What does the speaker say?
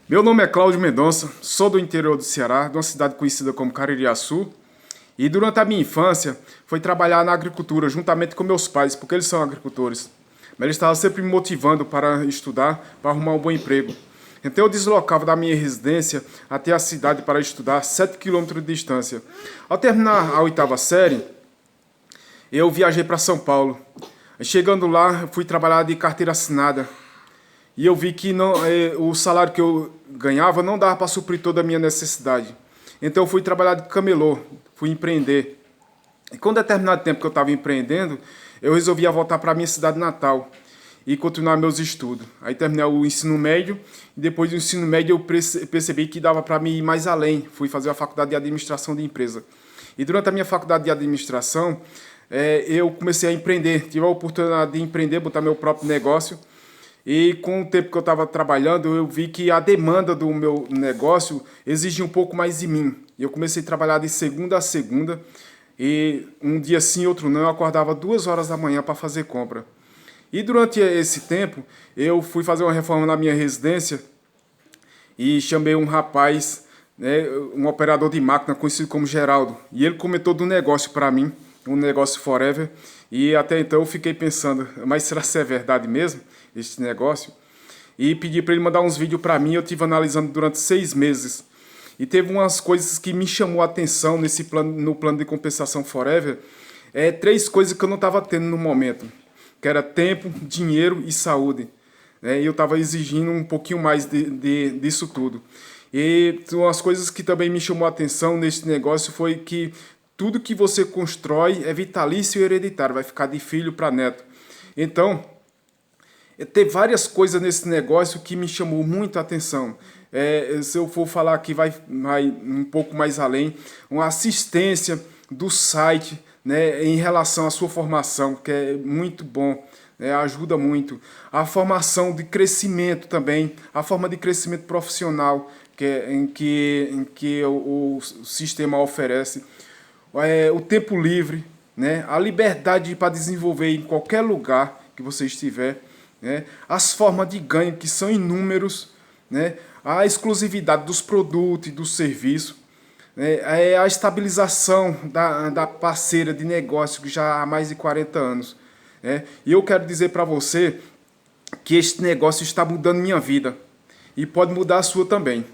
Meu nome é Cláudio Mendonça, sou do interior do Ceará, de uma cidade conhecida como Caririaçu. E durante a minha infância, fui trabalhar na agricultura juntamente com meus pais, porque eles são agricultores. Mas eles estavam sempre me motivando para estudar, para arrumar um bom emprego. Então eu deslocava da minha residência até a cidade para estudar, 7 quilômetros de distância. Ao terminar a oitava série, eu viajei para São Paulo. Chegando lá, fui trabalhar de carteira assinada. E eu vi que o salário que eu ganhava não dava para suprir toda a minha necessidade. Então eu fui trabalhar de camelô, fui empreender. E com determinado tempo que eu estava empreendendo, eu resolvi voltar para a minha cidade natal e continuar meus estudos. Aí terminei o ensino médio, e depois do ensino médio eu percebi que dava para mim ir mais além. Fui fazer a faculdade de administração de empresa. E durante a minha faculdade de administração, eu comecei a empreender. Tive a oportunidade de empreender, botar meu próprio negócio. E com o tempo que eu estava trabalhando, eu vi que a demanda do meu negócio exigia um pouco mais de mim. Eu comecei a trabalhar de segunda a segunda, e um dia sim, outro não, eu acordava 2 horas da manhã para fazer compra. E durante esse tempo, eu fui fazer uma reforma na minha residência e chamei um rapaz, né, um operador de máquina conhecido como Geraldo. E ele comentou do negócio para mim, um negócio forever. E até então eu fiquei pensando, mas será que é verdade mesmo, esse negócio? E pedi para ele mandar uns vídeos para mim, eu estive analisando durante 6 meses. E teve umas coisas que me chamou a atenção no plano de compensação forever. 3 coisas que eu não estava tendo no momento, que era tempo, dinheiro e saúde. E eu estava exigindo um pouquinho mais disso tudo. E umas coisas que também me chamou a atenção nesse negócio foi que tudo que você constrói é vitalício e hereditário, vai ficar de filho para neto. Então, tem várias coisas nesse negócio que me chamou muito a atenção. Se eu for falar aqui, vai um pouco mais além. Uma assistência do site, né, em relação à sua formação, que é muito bom, ajuda muito. A formação de crescimento também, a forma de crescimento profissional em que o sistema oferece. O tempo livre, né? A liberdade para desenvolver em qualquer lugar que você estiver, né? As formas de ganho que são inúmeros, né? A exclusividade dos produtos e do serviço, né? A estabilização da parceira de negócio que já há mais de 40 anos. Né? E eu quero dizer para você que este negócio está mudando minha vida e pode mudar a sua também.